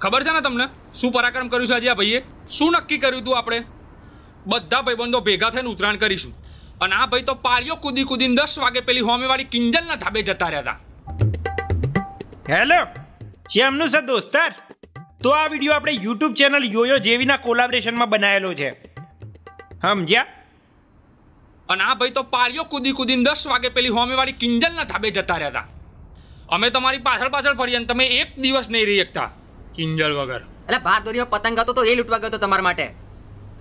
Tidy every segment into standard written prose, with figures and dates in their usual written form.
ખબર છે ને તમને શું પરાક્રમ કર્યું છે આજે આ ભાઈએ? શું નક્કી કર્યું હતું? આપણે બધા ભાઈબંધો ભેગા થઈને ઉત્તરાયણ કરીશું. અને આ ભાઈ તો પાળીઓ કૂદી કૂદીને 10 વાગે પેલી હોમેવાળી કિંજલના ધાબે જતા રહ્યા હતા. હેલો, જેમનું છે દોસ્તાર. તો આ વિડીયો આપણે યુટ્યુબ ચેનલ યોયો જેવીના કોલાબરેશનમાં બનાવેલો છે, સમજ્યા? અને આ ભાઈ તો પાળીઓ કૂદી કૂદીને 10 વાગે પેલી હોમેવાળી કિંજલના ધાબે જતા રહ્યા હતા. અમે તમારી પાછળ ફરી અને તમે એક દિવસ નહીં રહી શકતા કિંજલ વગર. એટલે ભારદોરીમાં પતંગ હતો તો એ લૂંટવા ગયો તો તમારા માટે.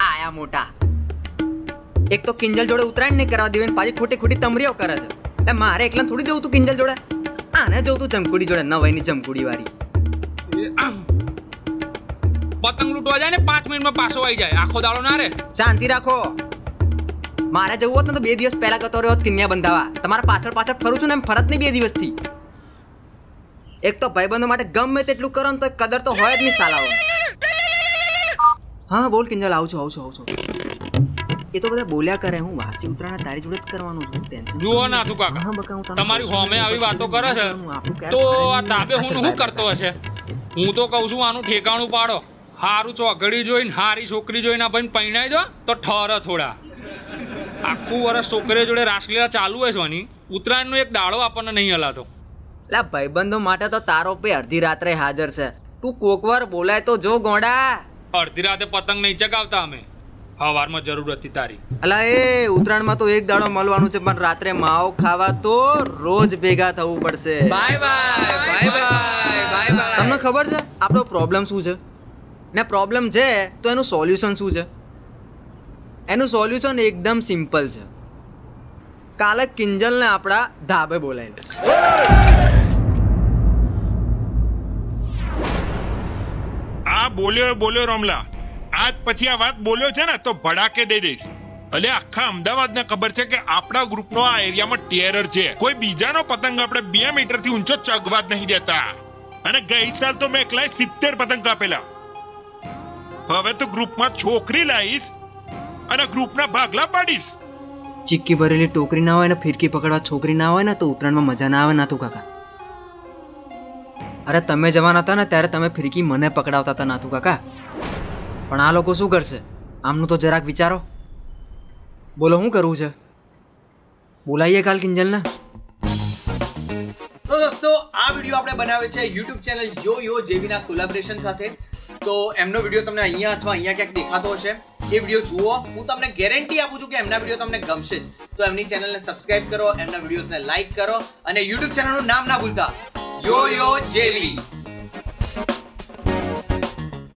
આયા મોટા એક તો કિંજલ જોડે ઉતરાયણ નહીં કરવા દેવી, પાછી ખોટી ખોટી તમરીઓ કરે છે. એટલે મારે એકલા થોડી જવું તું કિંજલ જોડે, આને જવું તું જમકુડી જોડે, નવાઈની જમકુડી વાળી. પતંગ લૂંટવા જાય ને 5 મિનિટમાં પાછો આવી જાય, આખો દાડો ના રે. શાંતિ રાખો. મારે જવું હોત ને તો 2 દિવસ પહેલા ગતો રહ્યો કિન્યા બંધાવા. તમારા પાછળ ફરું છું ને એમ ફરત નહીં 2 દિવસથી. એક તો ભાઈબંધો માટે ગમે તેટલું કરો ને તો કદર તો હોય જ નહીં સાલાઓ. હા બોલ કિંજલ, આવું છું. એ તો બધા બોલ્યા કરે, હું વાસી ઉતરાયણ તારી જોડે જ કરવાનું છું. ટેન્શન જુઓ ના તું કાકા, તમારી હોમે આવી વાતો કરે છે તો આ તાબે હું શું કરતો હશે? હું તો કહું છું આનું ઠેકાણું પાડો. હારું ચોઘડી જોઈને હારી છોકરી જોઈને ભાઈ પૈણાઈ દો તો ઠરે થોડા. આખું વર્ષ છોકરીઓ જોડે રાસલીલા ચાલુ હોય છે ની ઉત્તરાયણનો એક દાડો આપણને નહીં હલાતો. એટલે ભાઈબંધો માટે તો તારો પે અડધી રાત્રે હાજર છે. તું કોકવાર બોલાય તો જો ગોડા. અડધી રાતે પતંગ નહીં ચગાવતા અમે, સવારમાં જરૂર હતી તારી. અલા એ ઉત્તરાયણમાં તો એક દાડો મળવાનું છે, પણ રાત્રે માવો ખાવા તો રોજ ભેગા થવું પડશે. Bye bye. તમને ખબર છે આપણો પ્રોબ્લેમ શું છે? ને પ્રોબ્લેમ છે તો એનું સોલ્યુશન શું છે? એનું સોલ્યુશન એકદમ સિમ્પલ છે. કાલે કિંજલને આપણા ધાબે બોલાવી લે. આ બોલ્યો રમલા, આજ પછી આ વાત બોલ્યો છે ને તો ભડાકે દઈ દઈશ. એટલે આખા અમદાવાદને ખબર છે કે આપણા ગ્રુપનો આ એરિયામાં ટેરર છે. કોઈ બીજાનો પતંગ આપણે 2 મીટરથી ઊંચો ચગવા જ નહીં દેતા. અને ગઈ સાલ તો મેં એકલા 70 પતંગ કાપેલા. હવે તો ગ્રુપમાં છોકરી લાવીશ અને ગ્રુપના ભાગલા પાડીશ. ચીક્કી ભરેલી ટોકરી ના હોય ને ફિરકી પકડવા છોકરી ના હોય ને તો ઉત્તરાયણમાં મજા ના આવે. નાથુ કાકા, અરે તમે જવાના હતા ને ત્યારે તમે ફિરકી મને પકડાવતા હતા નાથુ કાકા. પણ આ લોકો શું કરશે આમનું તો જરાક વિચારો. બોલો શું કરવું છે? બોલાઈએ કાલ કિંજલને. તો દોસ્તો, આ વિડીયો આપણે બનાવ્યો છે યુટ્યુબ ચેનલ યોયો જેવીના કોલાબરેશન સાથે. તો એમનો વિડીયો તમને અહીંયા અથવા અહીંયા ક્યાંક દેખાતો હશે. એ વિડીયો જુઓ. હું તમને ગેરંટી આપું છું કે એમના વિડીયો તમને ગમશે જ. તો એમની ચેનલને સબસ્ક્રાઇબ કરો, એમના વિડીયોઝને લાઈક કરો અને યુટ્યુબ ચેનલનું નામ ના ભૂલતા, યોયો જેવી.